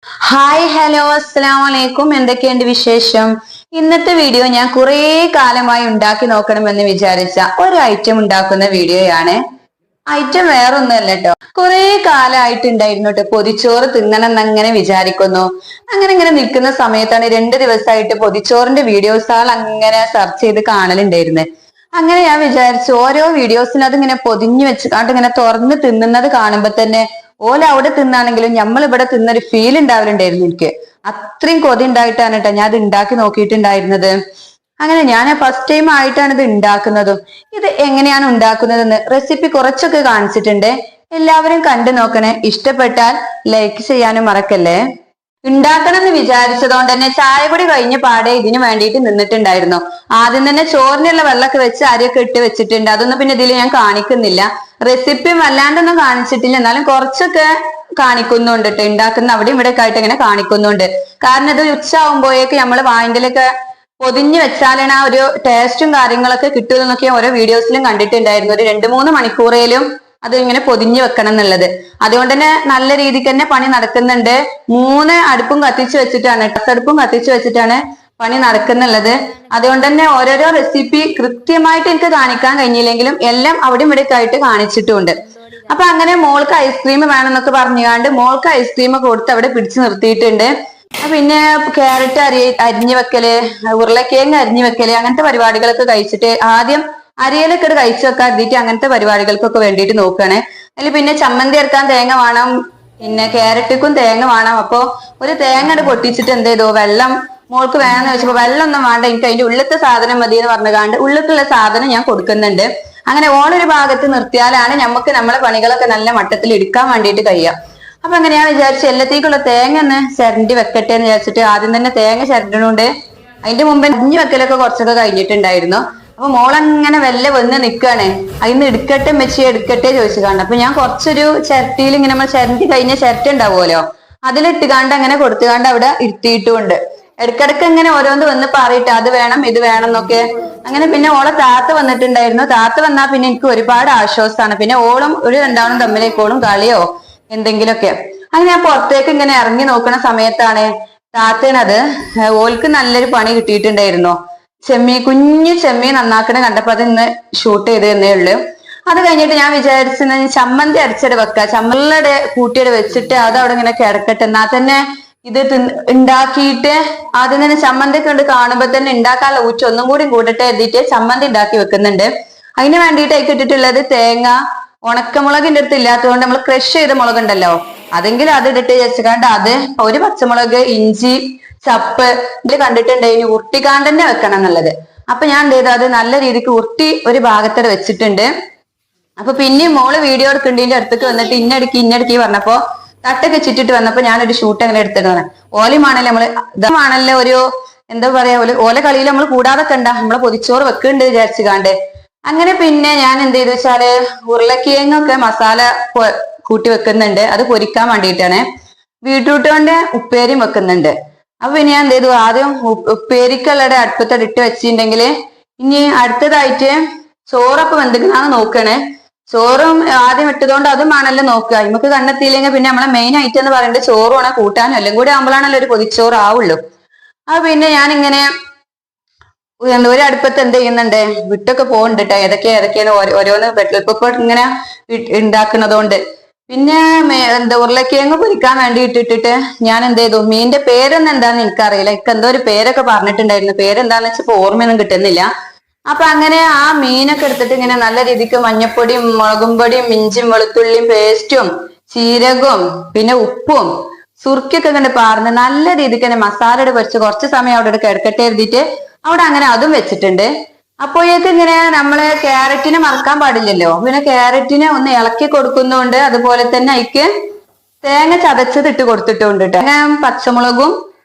Hi hello അസ്സലാമലൈക്കും. എന്തൊക്കെയുണ്ട് വിശേഷം? ഇന്നത്തെ വീഡിയോ ഞാൻ കുറേ കാലമായി ഉണ്ടാക്കി നോക്കണമെന്ന് വിചാരിച്ച ഒരു ഐറ്റം ഉണ്ടാക്കുന്ന വീഡിയോയാണ്. ഐറ്റം വേറെ ഒന്നുമല്ല കേട്ടോ, കുറെ കാലമായിട്ടുണ്ടായിരുന്നു കേട്ടോ പൊതിച്ചോറ് തിന്നണം എന്നങ്ങനെ വിചാരിക്കുന്നു. അങ്ങനെ നിൽക്കുന്ന സമയത്താണ് 2 ദിവസമായിട്ട് പൊതിച്ചോറിന്റെ വീഡിയോസുകൾ അങ്ങനെ സെർച്ച് ചെയ്ത് കാണലുണ്ടായിരുന്നത്. അങ്ങനെ ഞാൻ വിചാരിച്ചു ഓരോ വീഡിയോസിലും അതിങ്ങനെ പൊതിഞ്ഞു വെച്ചിട്ട് ഇങ്ങനെ തുറന്ന് തിന്നുന്നത് കാണുമ്പോ തന്നെ ഓല അവിടെ തിന്നാണെങ്കിലും നമ്മൾ ഇവിടെ തിന്നൊരു ഫീൽ ഉണ്ടാവലുണ്ടായിരുന്നു. എനിക്ക് അത്രയും കൊതി ഉണ്ടായിട്ടാണ് കേട്ടോ ഞാൻ അത് ഉണ്ടാക്കി നോക്കിയിട്ടുണ്ടായിരുന്നത്. അങ്ങനെ ഞാൻ ഫസ്റ്റ് ടൈം ആയിട്ടാണ് ഇത് ഉണ്ടാക്കുന്നതും. ഇത് എങ്ങനെയാണ് ഉണ്ടാക്കുന്നതെന്ന് റെസിപ്പി കുറച്ചൊക്കെ കാണിച്ചിട്ടുണ്ട്. എല്ലാവരും കണ്ടു നോക്കണേ. ഇഷ്ടപ്പെട്ടാൽ ലൈക്ക് ചെയ്യാനും മറക്കല്ലേ. ഉണ്ടാക്കണം എന്ന് വിചാരിച്ചതുകൊണ്ട് തന്നെ ചായ കൂടി കഴിഞ്ഞ പാടെ ഇതിനു വേണ്ടിയിട്ട് നിന്നിട്ടുണ്ടായിരുന്നു. ആദ്യം തന്നെ ചോറിനുള്ള വെള്ളമൊക്കെ വെച്ച് അരിയൊക്കെ ഇട്ട് വെച്ചിട്ടുണ്ട്. അതൊന്നും പിന്നെ ഇതിൽ ഞാൻ കാണിക്കുന്നില്ല. റെസിപ്പിയും വല്ലാണ്ടൊന്നും കാണിച്ചിട്ടില്ല, എന്നാലും കുറച്ചൊക്കെ കാണിക്കുന്നുണ്ട് കേട്ടോ. ഉണ്ടാക്കുന്ന അവിടെ ഇവിടെ ഒക്കെ ആയിട്ട് ഇങ്ങനെ കാണിക്കുന്നുണ്ട്. കാരണം ഇത് ഉച്ചയാകുമ്പോഴേക്ക് നമ്മൾ വായിന്റെലൊക്കെ പൊതിഞ്ഞു വെച്ചാലാണ് ആ ഒരു ടേസ്റ്റും കാര്യങ്ങളൊക്കെ കിട്ടുമെന്നൊക്കെ ഓരോ വീഡിയോസിലും കണ്ടിട്ടുണ്ടായിരുന്നു. ഒരു 2-3 മണിക്കൂറേലും അത് ഇങ്ങനെ പൊതിഞ്ഞു വെക്കണം എന്നുള്ളത്. അതുകൊണ്ട് തന്നെ നല്ല രീതിക്ക് തന്നെ പണി നടക്കുന്നുണ്ട്. 3 അടുപ്പും കത്തിച്ചു വെച്ചിട്ടാണ്, അടുപ്പും കത്തിച്ചു വെച്ചിട്ടാണ് പണി നടക്കുന്നുള്ളത്. അതുകൊണ്ട് തന്നെ ഓരോരോ റെസിപ്പി കൃത്യമായിട്ട് എനിക്ക് കാണിക്കാൻ കഴിഞ്ഞില്ലെങ്കിലും എല്ലാം അവിടെ ഇവിടെ ആയിട്ട് കാണിച്ചിട്ടുണ്ട്. അപ്പൊ അങ്ങനെ മോൾക്ക് ഐസ്ക്രീം വേണമെന്നൊക്കെ പറഞ്ഞുകൊണ്ട് മോൾക്ക് ഐസ്ക്രീം കൊടുത്ത് അവിടെ പിടിച്ചു നിർത്തിയിട്ടുണ്ട്. പിന്നെ ക്യാരറ്റ് അരിഞ്ഞു വെക്കല്, ഉരുളക്കിഴങ്ങ് അരിഞ്ഞു വെക്കല്, അങ്ങനത്തെ പരിപാടികളൊക്കെ കഴിച്ചിട്ട് ആദ്യം അരിയിലൊക്കെ കഴിച്ചു വെക്കാൻ എഴുതിയിട്ട് അങ്ങനത്തെ പരിപാടികൾക്കൊക്കെ വേണ്ടിയിട്ട് നോക്കുകയാണ്. അതിൽ പിന്നെ ചമ്മന്തി ഇറക്കാൻ തേങ്ങ വേണം, പിന്നെ ക്യാരറ്റിക്കും തേങ്ങ വേണം. അപ്പൊ ഒരു തേങ്ങ പൊട്ടിച്ചിട്ട് എന്ത് ചെയ്തു, വെള്ളം മോൾക്ക് വേണമെന്ന് വെച്ചപ്പോ വെള്ളം ഒന്നും വേണ്ട, എനിക്ക് അതിന്റെ ഉള്ളിലത്തെ സാധനം മതി എന്ന് പറഞ്ഞുകൊണ്ട് ഉള്ളിലുള്ള സാധനം ഞാൻ കൊടുക്കുന്നുണ്ട്. അങ്ങനെ ഓളൊരു ഭാഗത്ത് നിർത്തിയാലാണ് നമുക്ക് നമ്മളെ പണികളൊക്കെ നല്ല മട്ടത്തിൽ എടുക്കാൻ വേണ്ടിയിട്ട് കഴിയാം. അപ്പൊ അങ്ങനെ ഞാൻ വിചാരിച്ചു എല്ലാത്തേക്കുള്ള തേങ്ങ ഒന്ന് ചിരണ്ടി വെക്കട്ടെ എന്ന് വിചാരിച്ചിട്ട് ആദ്യം തന്നെ തേങ്ങ ചിരണ്ടണുണ്ട്. അതിന്റെ മുമ്പ് അരിഞ്ഞു വെക്കലൊക്കെ കുറച്ചൊക്കെ കഴിഞ്ഞിട്ടുണ്ടായിരുന്നു. അപ്പൊ മോളങ്ങനെ വെല്ല വന്ന് നിൽക്കുകയാണ്. അതിന്ന് എടുക്കട്ടെ മെച്ചി എടുക്കട്ടെ ചോദിച്ചു കാണും. അപ്പൊ ഞാൻ കുറച്ചൊരു ചിരട്ടിയിൽ ഇങ്ങനെ നമ്മൾ ചിരണ്ടി കഴിഞ്ഞ ചിരട്ട ഉണ്ടാവുമല്ലോ, അതിലിട്ടുകാണ്ട് അങ്ങനെ കൊടുത്തുകാണ്ട് അവിടെ ഇരുത്തിയിട്ടുമുണ്ട്. ഇടക്കിടക്ക് ഇങ്ങനെ ഓരോന്ന് വന്ന് പറയിട്ട് അത് വേണം ഇത് വേണം എന്നൊക്കെ. അങ്ങനെ പിന്നെ ഓളെ താത്ത വന്നിട്ടുണ്ടായിരുന്നു. താത്ത വന്നാൽ പിന്നെ എനിക്ക് ഒരുപാട് ആശ്വാസമാണ്. പിന്നെ ഓളും ഒരു രണ്ടാളും തമ്മിലേക്കോളും കളിയോ എന്തെങ്കിലുമൊക്കെ. അങ്ങനെ ഞാൻ പുറത്തേക്ക് ഇങ്ങനെ ഇറങ്ങി നോക്കുന്ന സമയത്താണ് താത്തേനത് ഓൾക്ക് നല്ലൊരു പണി കിട്ടിയിട്ടുണ്ടായിരുന്നു. കുഞ്ഞു ചെമ്മീൻ നന്നാക്കണ കണ്ടപ്പോ അത് ഇന്ന് ഷൂട്ട് ചെയ്ത് തന്നേ ഉള്ളു. അത് കഴിഞ്ഞിട്ട് ഞാൻ വിചാരിച്ചത് ചമ്മന്തി അരച്ചിട്ട് വെക്ക, ചമ്മല്ലുടെ കൂട്ടിയുടെ വെച്ചിട്ട് അത് അവിടെ ഇങ്ങനെ കിടക്കട്ടെ, എന്നാൽ തന്നെ ഇത് ഉണ്ടാക്കിയിട്ട് ആദ്യം തന്നെ ചമ്മന്തി കൊണ്ട് കാണുമ്പോ തന്നെ ഉണ്ടാക്കാനുള്ള ഊച്ച ഒന്നും കൂടി കൂട്ടട്ടെ എഴുതിയിട്ട് ചമ്മന്തി ഉണ്ടാക്കി വെക്കുന്നുണ്ട്. അതിന് വേണ്ടിയിട്ട് അതിൽ ഇട്ടിട്ടുള്ളത് തേങ്ങ, ഉണക്കമുളകിന്റെ അടുത്ത് ഇല്ലാത്തതുകൊണ്ട് നമ്മൾ ക്രഷ് ചെയ്ത മുളകുണ്ടല്ലോ അതെങ്കിലും അത് ഇട്ടിട്ട് വെച്ചുകൊണ്ട് അത് ഒരു പച്ചമുളക്, ഇഞ്ചി, ചപ്പ് ഇതിൽ കണ്ടിട്ടുണ്ടെങ്കിൽ ഉരുട്ടിക്കാണ്ട് തന്നെ വെക്കണം എന്നുള്ളത്. അപ്പൊ ഞാൻ എന്ത് ചെയ്തു, അത് നല്ല രീതിക്ക് ഉരുട്ടി ഒരു ഭാഗത്തോടെ വെച്ചിട്ടുണ്ട്. അപ്പൊ പിന്നെയും മോള് വീഡിയോ എടുക്കേണ്ടതിന്റെ അടുത്തേക്ക് വന്നിട്ട് ഇന്നടുക്കി പറഞ്ഞപ്പോ തട്ടൊക്കെ ചുറ്റിട്ട് വന്നപ്പോ ഞാനൊരു ഷൂട്ട് അങ്ങനെ എടുത്തിട്ടാണ്. ഓലമാണല്ലോ നമ്മള് ഇതാണല്ലോ ഒരു എന്താ പറയാ ഓല കളിയിൽ നമ്മൾ കൂടാതെ കണ്ട നമ്മളെ പൊതിച്ചോറ് വെക്കുന്നുണ്ട് വിചാരിച്ചു കാണ്ട്. അങ്ങനെ പിന്നെ ഞാൻ എന്ത് ചെയ്തു വെച്ചാല് ഉരുളക്കിഴങ്ങൊക്കെ മസാല കൂട്ടി വെക്കുന്നുണ്ട്. അത് പൊരിക്കാൻ വേണ്ടിയിട്ടാണ്. ബീട്രൂട്ട് കൊണ്ട് ഉപ്പേരിയും വെക്കുന്നുണ്ട്. അപ്പൊ പിന്നെ ഞാൻ എന്ത് ചെയ്തു, ആദ്യം ഉപ്പേരിക്കുള്ളടെ അടുപ്പത്തോടെ ഇട്ട് വെച്ചിട്ടുണ്ടെങ്കിൽ ഇനി അടുത്തതായിട്ട് ചോറൊക്കെ വെന്തിക്കണാന്ന് നോക്കണേ. ചോറും ആദ്യം ഇട്ടതുകൊണ്ട് അതും ആണല്ലോ നോക്കുക. നമുക്ക് കണ്ടെത്തിയില്ലെങ്കിൽ പിന്നെ നമ്മളെ മെയിൻ ഐറ്റം എന്ന് പറയുന്നത് ചോറുമാണ്, കൂട്ടാനും എല്ലാം കൂടി ആകുമ്പോഴാണല്ലോ ഒരു പൊതിച്ചോറ് ആവുള്ളൂ. അപ്പൊ പിന്നെ ഞാനിങ്ങനെ ഒരു അടുപ്പത്ത് എന്ത് ചെയ്യുന്നുണ്ട്, വിട്ടൊക്കെ പോകുന്നുണ്ട് കേട്ടോ. ഏതൊക്കെയാണ് ഓരോന്ന് പെട്രോൾ ഇങ്ങനെ ഉണ്ടാക്കുന്നതുകൊണ്ട്. പിന്നെ എന്താ ഉരുളക്കിഴങ്ങ് പൊരിക്കാൻ വേണ്ടി ഇട്ടിട്ട് ഞാൻ എന്ത് ചെയ്തു, മീനിന്റെ പേരൊന്നും എന്താന്ന് എനിക്കറിയില്ല. എനിക്ക് എന്തോ ഒരു പേരൊക്കെ പറഞ്ഞിട്ടുണ്ടായിരുന്നു. പേരെന്താന്ന് വെച്ചപ്പോ ഓർമ്മയൊന്നും കിട്ടുന്നില്ല. അപ്പൊ അങ്ങനെ ആ മീനൊക്കെ എടുത്തിട്ട് ഇങ്ങനെ നല്ല രീതിക്ക് മഞ്ഞപ്പൊടിയും മുളകും പൊടിയും ഇഞ്ചിയും വെളുത്തുള്ളിയും പേസ്റ്റും ചീരകവും പിന്നെ ഉപ്പും സുർക്കൊക്കെ കണ്ട് പാർന്ന് നല്ല രീതിക്ക് തന്നെ മസാലയുടെ പൊരിച്ച് കുറച്ച് സമയം അവിടെ കിടക്കട്ടെ എഴുതിയിട്ട് അവിടെ അങ്ങനെ അതും വെച്ചിട്ടുണ്ട്. അപ്പോഴേക്ക് ഇങ്ങനെ നമ്മള് ക്യാരറ്റിനെ മറക്കാൻ പാടില്ലല്ലോ. പിന്നെ ക്യാരറ്റിനെ ഒന്ന് ഇളക്കി കൊടുക്കുന്നുണ്ട്. അതുപോലെ തന്നെ അതിക്ക് തേങ്ങ ചതച്ചത് ഇട്ട് കൊടുത്തിട്ടുണ്ട് കേട്ടോ. പച്ചമുളകും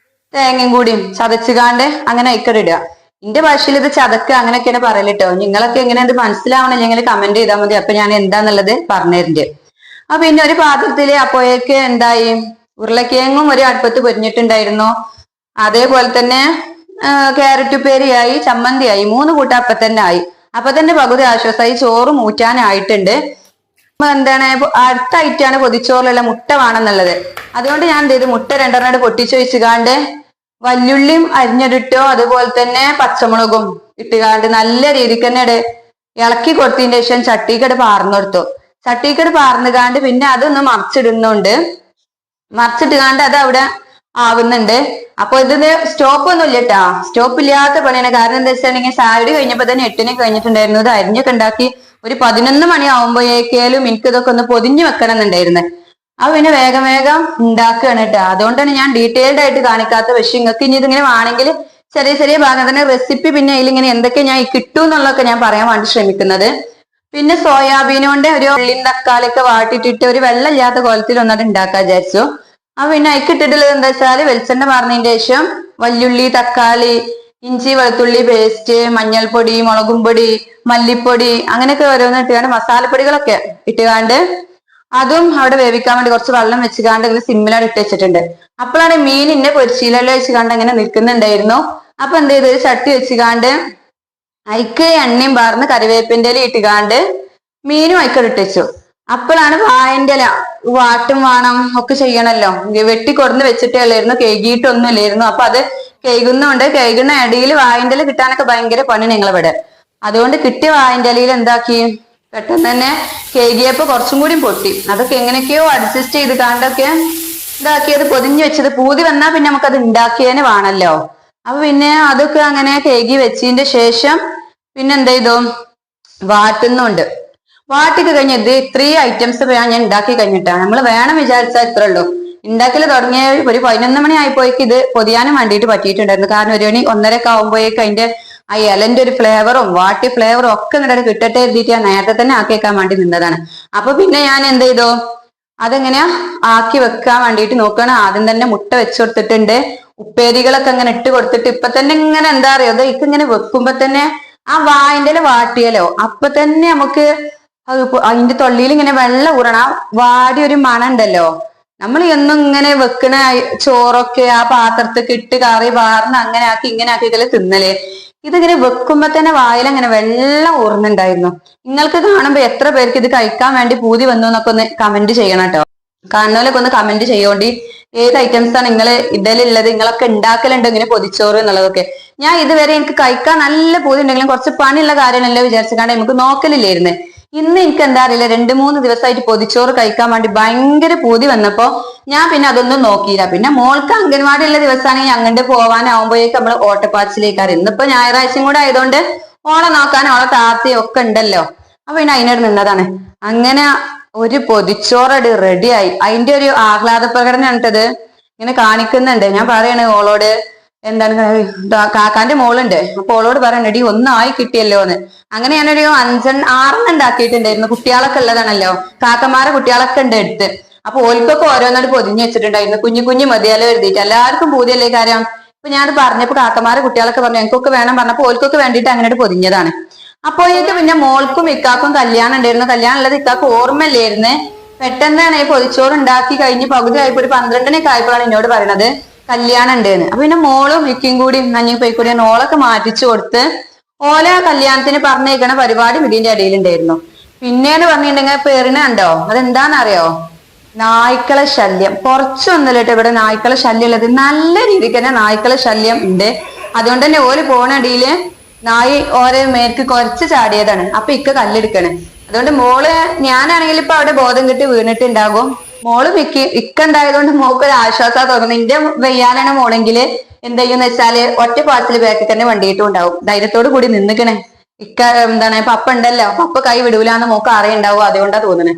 തേങ്ങയും കൂടിയും ചതച്ചുകാണ്ട് അങ്ങനെ അയക്കടിടുക. എന്റെ ഭാഷയിൽ ഇത് ചതക്ക് അങ്ങനെയൊക്കെയാണ് പറയലിട്ടോ. നിങ്ങളൊക്കെ എങ്ങനെ ഇത് മനസ്സിലാവണമെങ്കിൽ കമന്റ് ചെയ്താൽ മതി. അപ്പൊ ഞാൻ എന്താന്നുള്ളത് പറഞ്ഞുതരുന്നുണ്ട്. അപ്പൊ പിന്നെ ഒരു പാത്രത്തില് അപ്പോഴേക്ക് എന്തായി, ഉരുളക്കിഴങ്ങും ഒരു അടുപ്പത്ത് പൊരിഞ്ഞിട്ടുണ്ടായിരുന്നു. അതേപോലെ തന്നെ ക്യാരറ്റ് ഉപ്പേരിയായി, ചമ്മന്തിയായി, 3 കൂട്ടം അപ്പൊ തന്നെ ആയി. അപ്പൊ തന്നെ പകുതി ആശ്വാസമായി. ചോറ് ഊറ്റാനായിട്ടുണ്ട്. എന്താണ് അടുത്തായിട്ടാണ് പൊതിച്ചോറിലുള്ള മുട്ട വേണമെന്നുള്ളത്. അതുകൊണ്ട് ഞാൻ എന്ത് ചെയ്തു, മുട്ട 2 പൊട്ടിച്ചു വെച്ചുകാണ്ട് വല്യുള്ളിയും അരിഞ്ഞിട്ടോ അതുപോലെ തന്നെ പച്ചമുളകും ഇട്ടുകാണ്ട് നല്ല രീതിക്ക് തന്നെ ഇളക്കി കൊടുത്തതിന് ശേഷം ചട്ടിക്കട് പാർന്നു കൊടുത്തു. ചട്ടിക്കട് പാർന്നുകാണ്ട് പിന്നെ അതൊന്ന് മറിച്ചിട്ടുകാണ്ട് അത് അവിടെ ആവുന്നുണ്ട്. അപ്പൊ ഇതിന് സ്റ്റോപ്പ് ഒന്നും ഇല്ല കേട്ടാ, സ്റ്റോപ്പ് ഇല്ലാത്ത പണിയാണ്. കാരണം എന്താ വെച്ചിട്ടുണ്ടെങ്കിൽ സാലറി കഴിഞ്ഞപ്പോ തന്നെ 8 കഴിഞ്ഞിട്ടുണ്ടായിരുന്നു. ഇത് അരിഞ്ഞൊക്കെ ഉണ്ടാക്കി ഒരു 11 മണി ആവുമ്പോഴേക്കാലും എനിക്ക് ഇതൊക്കെ ഒന്ന് പൊതിഞ്ഞു വെക്കണം എന്നുണ്ടായിരുന്നു. അത് പിന്നെ വേഗം ഉണ്ടാക്കുകയാണ് കേട്ടോ. അതുകൊണ്ടാണ് ഞാൻ ഡീറ്റെയിൽഡ് ആയിട്ട് കാണിക്കാത്ത. പക്ഷെ നിങ്ങൾക്ക് ഇനി ഇതിങ്ങനെ വേണമെങ്കിൽ ചെറിയ ഭാഗം തന്നെ റെസിപ്പി പിന്നെ അതിലിങ്ങനെ എന്തൊക്കെ ഞാൻ കിട്ടും എന്നുള്ളതൊക്കെ ഞാൻ പറയാൻ വേണ്ടി ശ്രമിക്കുന്നത്. പിന്നെ സോയാബീൻ കൊണ്ട് ഒരു ഉള്ളിയും തക്കാളിയൊക്കെ വാട്ടിട്ടിട്ട് ഒരു വെള്ളമില്ലാത്ത കോലത്തിൽ ഒന്നത് ഉണ്ടാക്കാൻ വിചാരിച്ചു. പിന്നെ അതിക്കിട്ടിട്ടുള്ളത് എന്താ വെച്ചാല് വെളിച്ചെണ്ണ പറഞ്ഞതിന് ശേഷം വല്യുള്ളി, തക്കാളി, ഇഞ്ചി വെളുത്തുള്ളി പേസ്റ്റ്, മഞ്ഞൾപ്പൊടി, മുളകും പൊടി, മല്ലിപ്പൊടി അങ്ങനെയൊക്കെ ഓരോന്ന് ഇട്ടുകാണ്ട് മസാലപ്പൊടികളൊക്കെ ഇട്ടുകാണ്ട് അതും അവിടെ വേവിക്കാൻ വേണ്ടി കുറച്ച് വെള്ളം വെച്ചുകാണ്ട് ഇങ്ങനെ സിമ്മിലാണ് ഇട്ട് വെച്ചിട്ടുണ്ട്. അപ്പോഴാണ് മീൻ ഇന്നെ പൊരിച്ചിലെല്ലാം വെച്ചുകാണ്ട് അങ്ങനെ നിൽക്കുന്നുണ്ടായിരുന്നു. അപ്പൊ എന്ത് ചെയ്ത് ചട്ടി വെച്ചുകാണ്ട് അയക്ക് എണ്ണയും പാർന്ന് കറിവേപ്പിന്റെ ഇല ഇട്ടുകാണ്ട് മീനും അയക്കട് ഇട്ട് വെച്ചു. അപ്പോഴാണ് വായന്റെ ഇല വാട്ടും വേണം ഒക്കെ ചെയ്യണല്ലോ, വെട്ടി കൊടുന്ന് വെച്ചിട്ടേ ഉള്ളായിരുന്നു, കഴുകിയിട്ടൊന്നും ഇല്ലായിരുന്നു. അപ്പൊ അത് കഴുകുന്ന ഇടയിൽ വായന്റെ ഇല കിട്ടാനൊക്കെ ഭയങ്കര പണി ഞങ്ങളിവിടെ. അതുകൊണ്ട് കിട്ടിയ വായന്റെ ഇലയിൽ എന്താക്കി പെട്ടെന്ന് തന്നെ കഴുകിയപ്പോ കുറച്ചും കൂടി പൊട്ടി. അതൊക്കെ എങ്ങനെയൊക്കെയോ അഡ്ജസ്റ്റ് ചെയ്ത് കാണ്ടൊക്കെ ഇതാക്കിയത് പൊതിഞ്ഞു വെച്ചത് പൂതി വന്നാൽ പിന്നെ നമുക്കത് ഉണ്ടാക്കിയതിന് വേണമല്ലോ. അപ്പൊ പിന്നെ അതൊക്കെ അങ്ങനെ കഴുകി വെച്ചതിന്റെ ശേഷം പിന്നെ എന്ത് ചെയ്തു, വാട്ടുന്നുണ്ട്. വാട്ടിക്ക് കഴിഞ്ഞ ഇത് 3 ഐറ്റംസ് ഞാൻ ഉണ്ടാക്കി കഴിഞ്ഞിട്ടാണ്. നമ്മൾ വേണം വിചാരിച്ചാൽ ഇത്രേ ഉള്ളൂ. ഉണ്ടാക്കൽ തുടങ്ങിയ ഒരു 11 മണി ആയപ്പോഴേക്ക് ഇത് പൊതിയാനും വേണ്ടിയിട്ട് പറ്റിയിട്ടുണ്ടായിരുന്നു. കാരണം 1 മണി 1:30 ആവുമ്പോഴേക്ക് അതിന്റെ ആ ഇലന്റെ ഒരു ഫ്ലേവറും വാട്ടിയ ഫ്ലേവറും ഒക്കെ ഇങ്ങോട്ട് കിട്ടട്ടെ എഴുതിയിട്ട് ഞാൻ നേരത്തെ തന്നെ ആക്കിയേക്കാൻ വേണ്ടി നിന്നതാണ്. അപ്പൊ പിന്നെ ഞാൻ എന്ത് ചെയ്തു, അതെങ്ങനെയാ ആക്കി വെക്കാൻ വേണ്ടിയിട്ട് നോക്കണം. ആദ്യം തന്നെ മുട്ട വെച്ചു കൊടുത്തിട്ടുണ്ട്, ഉപ്പേരികളൊക്കെ അങ്ങനെ ഇട്ട് കൊടുത്തിട്ട് ഇപ്പൊ തന്നെ ഇങ്ങനെ എന്താ അറിയോ, അത് ഇങ്ങനെ വെക്കുമ്പോ തന്നെ ആ വായന്റെ വാട്ടിയല്ലോ അപ്പൊ തന്നെ നമുക്ക് അതിന്റെ തൊള്ളിയിൽ ഇങ്ങനെ വെള്ളം ഊറണം. ആ വാടി ഒരു മണം ഉണ്ടല്ലോ, നമ്മൾ എന്നും ഇങ്ങനെ വെക്കണ ചോറൊക്കെ ആ പാത്രത്തൊക്കെ ഇട്ട് കറി പാർന്ന് അങ്ങനെ ആക്കി ഇങ്ങനെ ആക്കിയിട്ടല്ലേ തിന്നല്. ഇതിങ്ങനെ വെക്കുമ്പോ തന്നെ വായിലങ്ങനെ വെള്ളം ഊർന്നുണ്ടായിരുന്നു. നിങ്ങൾക്ക് കാണുമ്പോ എത്ര പേർക്ക് ഇത് കഴിക്കാൻ വേണ്ടി പൂതി വന്നു എന്നൊക്കെ ഒന്ന് കമന്റ് ചെയ്യണം കേട്ടോ. കാണുന്നവരൊക്കെ ഒന്ന് കമന്റ് ചെയ്യോണ്ടി, ഏത് ഐറ്റംസ് ആണ് നിങ്ങൾ ഇടലുള്ളത്, നിങ്ങളൊക്കെ ഉണ്ടാക്കലുണ്ടോ ഇങ്ങനെ പൊതിച്ചോറ് എന്നുള്ളതൊക്കെ. ഞാൻ ഇതുവരെ എനിക്ക് കഴിക്കാൻ നല്ല പൂതി ഉണ്ടെങ്കിലും കുറച്ച് പണിയുള്ള കാര്യമല്ലോ വിചാരിച്ചിട്ടാണ് നമുക്ക് നോക്കലില്ലായിരുന്നു. ഇന്ന് എനിക്ക് എന്താ അറിയില്ല, 2-3 ദിവസമായിട്ട് പൊതിച്ചോറ് കഴിക്കാൻ വേണ്ടി ഭയങ്കര പൂതി വന്നപ്പോ ഞാൻ പിന്നെ അതൊന്നും നോക്കിയില്ല. പിന്നെ മോൾക്ക് അംഗൻവാടിയുള്ള ദിവസമാണെങ്കിൽ അങ്ങോട്ട് പോവാനാവുമ്പോഴേക്ക് നമ്മൾ ഓട്ടപ്പാച്ചിലേക്കാറ്. ഇന്നിപ്പോ ഞായറാഴ്ചയും കൂടെ ആയതുകൊണ്ട് ഓളെ നോക്കാൻ ഓളെ താത്തയും ഒക്കെ ഉണ്ടല്ലോ. അപ്പൊ പിന്നെ അതിനോട് നിന്നതാണ്. അങ്ങനെ ഒരു പൊതിച്ചോറടി റെഡിയായി. അതിന്റെ ഒരു ആഹ്ലാദ പ്രകടനം ഇട്ടത് ഇങ്ങനെ കാണിക്കുന്നുണ്ട്. ഞാൻ പറയണേ ഓളോട്, എന്താണ് കാക്കാന്റെ മോളുണ്ട്, അപ്പൊ ഓളോട് പറയണടി ഒന്നായി കിട്ടിയല്ലോ എന്ന്. അങ്ങനെ ഞാനൊരു 5-6 ഉണ്ടാക്കിയിട്ടുണ്ടായിരുന്നു. കുട്ടികളൊക്കെ ഉള്ളതാണല്ലോ, കാക്കമാരെ കുട്ടികളൊക്കെ ഉണ്ട് എടുത്ത്. അപ്പൊ ഓൽക്കൊക്കെ ഓരോന്നാട് പൊതിഞ്ഞു വെച്ചിട്ടുണ്ടായിരുന്നു. കുഞ്ഞു മതിയാലോ എഴുതിയിട്ട്. എല്ലാവർക്കും പൂതിയല്ലേ കാര്യം. ഇപ്പൊ ഞാൻ പറഞ്ഞപ്പോ കാക്കമാരെ കുട്ടികളൊക്കെ പറഞ്ഞു എനിക്കൊക്കെ വേണം പറഞ്ഞപ്പോ ഓൽക്കൊക്കെ വേണ്ടിയിട്ട് അങ്ങനെ പൊതിഞ്ഞതാണ്. അപ്പോഴേക്ക് പിന്നെ മോൾക്കും ഇക്കാക്കും കല്യാണം ഉണ്ടായിരുന്നു. കല്യാണം ഉള്ളത് ഇക്കാക്ക് ഓർമ്മയില്ലായിരുന്നേ. പെട്ടെന്നാണ് ഈ പൊതിച്ചോറ് ഉണ്ടാക്കി കഴിഞ്ഞ് പകുതി ആയപ്പോ ഒരു 12 ആയപ്പോഴാണ് എന്നോട് പറയണത് കല്യാണം ഉണ്ടെന്ന്. അപ്പൊ പിന്നെ മോളും മിക്കും കൂടി നഞ്ഞു പോയിക്കൂടി ഓളൊക്കെ മാറ്റിച്ചു കൊടുത്ത് ഓല കല്യാണത്തിന് പറഞ്ഞേക്കണ പരിപാടി ഇതിന്റെ ഇടയിലുണ്ടായിരുന്നു. പിന്നേന്ന് പറഞ്ഞിട്ടുണ്ടെങ്കിൽ പേരിനുണ്ടോ, അതെന്താണെന്നറിയോ, നായ്ക്കളെ ശല്യം. കുറച്ചൊന്നുമില്ല കേട്ടോ ഇവിടെ നായ്ക്കളെ ശല്യം ഉള്ളത്. നല്ല രീതിക്ക് തന്നെ നായ്ക്കളെ ശല്യം ഉണ്ട്. അതുകൊണ്ട് തന്നെ ഓല് പോണടിയില് നായി ഓരോ മേற்கு കുറച്ച് ചാടിയതാണ്. അപ്പൊ ഇക്ക കല്ലെടുക്കണ്. അതുകൊണ്ട് മോള്, ഞാനാണെങ്കിൽ ഇപ്പൊ അവിടെ ബോധം കിട്ടി വീണിട്ടുണ്ടാകും. മോള് ഇക്ക ഉണ്ടായതുകൊണ്ട് മോൾക്ക് ഒരു ആശ്വാസം തോന്നുന്നു. എന്റെ വെയ്യാനാണ് മോളെങ്കില് എന്ത് ചെയ്യുന്ന വെച്ചാല് ഒറ്റ പാച്ചില് ബാക്കിൽ തന്നെ വണ്ടിയിട്ടും ഉണ്ടാവും. ധൈര്യത്തോട് കൂടി നിന്നിക്കണേ. ഇക്ക എന്താണ് പപ്പ ഉണ്ടല്ലോ, പപ്പ കൈ വിടൂലാന്ന് മോക്ക് അറിയുണ്ടാവും. അതുകൊണ്ടാ തോന്നണേ.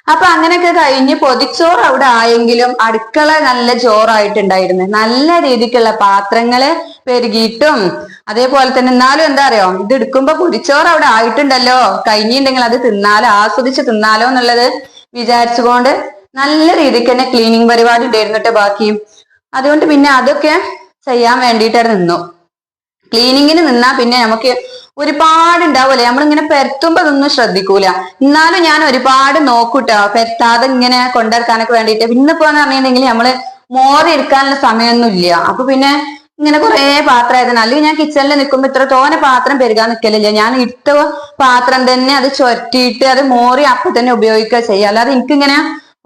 അപ്പൊ അങ്ങനെയൊക്കെ കഴിഞ്ഞ് പൊതിച്ചോറ് അവിടെ ആയെങ്കിലും അടുക്കള നല്ല ചോറായിട്ടുണ്ടായിരുന്നു. നല്ല രീതിക്കുള്ള പാത്രങ്ങള് പെരുകിയിട്ടും അതേപോലെ തന്നെ എന്നാലും എന്താ അറിയോ, ഇത് എടുക്കുമ്പോ പൊതിച്ചോറ് അവിടെ ആയിട്ടുണ്ടല്ലോ, കഴിഞ്ഞിട്ടുണ്ടെങ്കിൽ അത് തിന്നാലോ, ആസ്വദിച്ച് തിന്നാലോ എന്നുള്ളത് വിചാരിച്ചുകൊണ്ട് നല്ല രീതിക്ക് തന്നെ ക്ലീനിങ് പരിപാടി ഉണ്ടായിരുന്നു കേട്ടോ ബാക്കിയും. അതുകൊണ്ട് പിന്നെ അതൊക്കെ ചെയ്യാൻ വേണ്ടിയിട്ട് നിന്നു. ക്ലീനിങ്ങിന് നിന്നാ പിന്നെ നമുക്ക് ഒരുപാട് ഉണ്ടാവൂലേ, നമ്മളിങ്ങനെ പെരത്തുമ്പോ അതൊന്നും ശ്രദ്ധിക്കൂല. എന്നാലും ഞാൻ ഒരുപാട് നോക്കൂട്ടോ പെരത്താതെ ഇങ്ങനെ കൊണ്ടിറക്കാനൊക്കെ വേണ്ടിയിട്ട്. ഇന്നിപ്പോന്ന് പറഞ്ഞിട്ടുണ്ടെങ്കിൽ നമ്മള് മോറി എടുക്കാനുള്ള സമയമൊന്നും ഇല്ല. അപ്പൊ പിന്നെ ഇങ്ങനെ കുറെ പാത്രം ആയതാണ്. അല്ലെങ്കിൽ ഞാൻ കിച്ചണിൽ നിൽക്കുമ്പോ ഇത്ര തോനെ പാത്രം പെരുകാൻ നിൽക്കലില്ല. ഞാൻ ഇട്ട പാത്രം തന്നെ അത് ചൊരറ്റിയിട്ട് അത് മോറി അപ്പൊ തന്നെ ഉപയോഗിക്കുക ചെയ്യുക. അല്ലാതെ എനിക്കിങ്ങനെ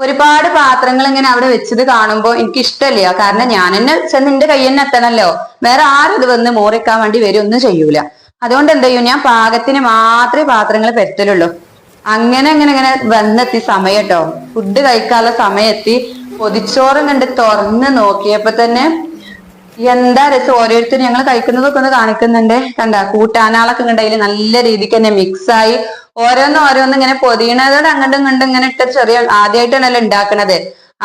ഒരുപാട് പാത്രങ്ങൾ ഇങ്ങനെ അവിടെ വെച്ചത് കാണുമ്പോൾ എനിക്ക് ഇഷ്ടമില്ല. കാരണം ഞാൻ തന്നെ ചെന്ന് എന്റെ കൈ തന്നെ എത്തണല്ലോ, വേറെ ആരും ഇത് വന്ന് മോറിക്കാൻ വേണ്ടി വരും ഒന്നും ചെയ്യൂല. അതുകൊണ്ട് എന്ത് ചെയ്യും, ഞാൻ പാകത്തിന് മാത്രമേ പാത്രങ്ങൾ പരത്തലുള്ളൂ. അങ്ങനെ അങ്ങനെ ഇങ്ങനെ വന്നെത്തി സമയം കേട്ടോ, ഫുഡ് കഴിക്കാനുള്ള സമയം എത്തി. പൊതിച്ചോറും കണ്ട് തുറന്ന് നോക്കിയപ്പോ തന്നെ എന്താ രസം. ഓരോരുത്തരും ഞങ്ങൾ കഴിക്കുന്നതൊക്കെ ഒന്ന് കാണിക്കുന്നുണ്ട്. കണ്ട കൂട്ടാനാളൊക്കെ കണ്ടതിൽ നല്ല രീതിക്ക് തന്നെ മിക്സായി ഓരോന്ന് ഇങ്ങനെ പൊതിയണതോടെ അങ്ങോട്ടും ഇങ്ങോട്ടും ഇങ്ങനെ ഇട്ട ചെറിയ ആദ്യമായിട്ടാണല്ലോ ഉണ്ടാക്കണത്.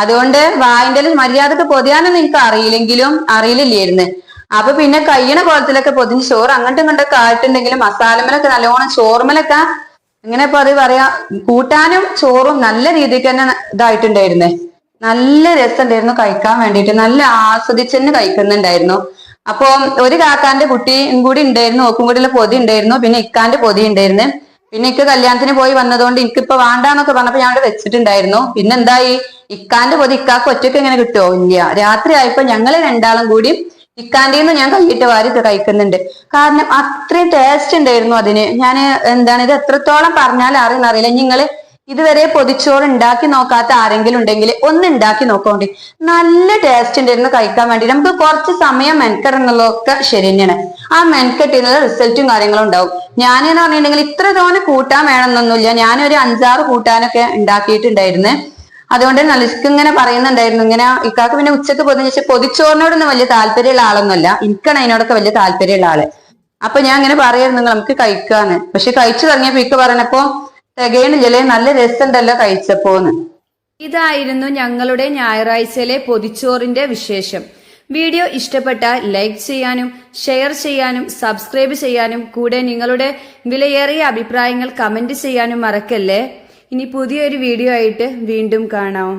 അതുകൊണ്ട് വായിന്റെ മര്യാദക്ക് പൊതിയാനൊന്നും എനിക്ക് അറിയില്ലായിരുന്നു. അപ്പൊ പിന്നെ കയ്യണ കോലത്തിലൊക്കെ പൊതിഞ്ഞ് ചോറ് അങ്ങോട്ടും ഇങ്ങോട്ടൊക്കെ ആയിട്ടുണ്ടെങ്കിലും മസാലമലൊക്കെ നല്ലോണം ചോറുമലൊക്കെ ഇങ്ങനെ ഇപ്പൊ അത് പറയാ കൂട്ടാനും ചോറും നല്ല രീതിക്ക് തന്നെ ഇതായിട്ടുണ്ടായിരുന്നേ. നല്ല രസമുണ്ടായിരുന്നു കഴിക്കാൻ വേണ്ടിയിട്ട്, നല്ല ആസ്വദിച്ചെന്നെ കഴിക്കുന്നുണ്ടായിരുന്നു. അപ്പൊ ഒരു കാക്കാന്റെ കുട്ടിയും കൂടി ഉണ്ടായിരുന്നു, ഓക്കും കൂടിയുള്ള പൊതി ഉണ്ടായിരുന്നു, പിന്നെ ഇക്കാന്റെ പൊതി ഉണ്ടായിരുന്നു. പിന്നെ ഇക്ക് കല്യാണത്തിന് പോയി വന്നതുകൊണ്ട് എനിക്കിപ്പോ വേണ്ടാന്നൊക്കെ പറഞ്ഞപ്പോ ഞാൻ അവിടെ വെച്ചിട്ടുണ്ടായിരുന്നു. പിന്നെ എന്തായി, ഇക്കാന്റെ പൊതി ഇക്കാക്ക് ഒറ്റയ്ക്ക് എങ്ങനെ കിട്ടുമോ? ഇല്ല. രാത്രി ആയപ്പോ ഞങ്ങള് രണ്ടാളും കൂടി ഇക്കാന്റെ നിന്ന് ഞാൻ കൈയിട്ട് വാരി കഴിക്കുന്നുണ്ട്. കാരണം അത്രയും ടേസ്റ്റ് ഉണ്ടായിരുന്നു അതിന്. ഞാൻ ഇത് എത്രത്തോളം പറഞ്ഞാലും അറിയില്ല. നിങ്ങള് ഇതുവരെ പൊതിച്ചോറ് ഉണ്ടാക്കി നോക്കാത്ത ആരെങ്കിലും ഉണ്ടെങ്കിൽ ഒന്ന് ഉണ്ടാക്കി നോക്കോണ്ടി. നല്ല ടേസ്റ്റ് ഉണ്ടായിരുന്നു കഴിക്കാൻ വേണ്ടി. നമുക്ക് കുറച്ച് സമയം മെനക്കെടുന്നുള്ളതൊക്കെ ശരി തന്നെയാണ്. ആ മെനക്കെട്ടുന്നത് റിസൾട്ടും കാര്യങ്ങളും ഉണ്ടാവും. ഞാനെന്ന് പറഞ്ഞിട്ടുണ്ടെങ്കിൽ ഇത്ര തോനെ കൂട്ടാൻ വേണമെന്നൊന്നുമില്ല. ഞാനൊരു 5-6 കൂട്ടാനൊക്കെ ഉണ്ടാക്കിയിട്ടുണ്ടായിരുന്നു. അതുകൊണ്ട് നലിസ്ക്ക് ഇങ്ങനെ പറയുന്നുണ്ടായിരുന്നു, ഇങ്ങനെ ഇക്കാക്ക് പിന്നെ ഉച്ചക്ക് പൊതിച്ചോറിനോടൊന്നും വലിയ താല്പര്യമുള്ള ആളൊന്നുമല്ല. എനിക്കാണ് അതിനോടൊക്കെ വലിയ താല്പര്യമുള്ള ആള്. അപ്പൊ ഞാൻ ഇങ്ങനെ പറയായിരുന്നു നമുക്ക് കഴിക്കാന്ന്. പക്ഷെ കഴിച്ചു തുടങ്ങിയപ്പോ ഇക്ക പറഞ്ഞപ്പോ തികയണില്ലേ, നല്ല രസമുണ്ടല്ലോ കഴിച്ചപ്പോന്ന്. ഇതായിരുന്നു ഞങ്ങളുടെ ഞായറാഴ്ചയിലെ പൊതിച്ചോറിന്റെ വിശേഷം. വീഡിയോ ഇഷ്ടപ്പെട്ടാൽ ലൈക്ക് ചെയ്യാനും ഷെയർ ചെയ്യാനും സബ്സ്ക്രൈബ് ചെയ്യാനും കൂടെ നിങ്ങളുടെ വിലയേറിയ അഭിപ്രായങ്ങൾ കമന്റ് ചെയ്യാനും മറക്കല്ലേ. ഇനി പുതിയൊരു വീഡിയോ ആയിട്ട് വീണ്ടും കാണാം.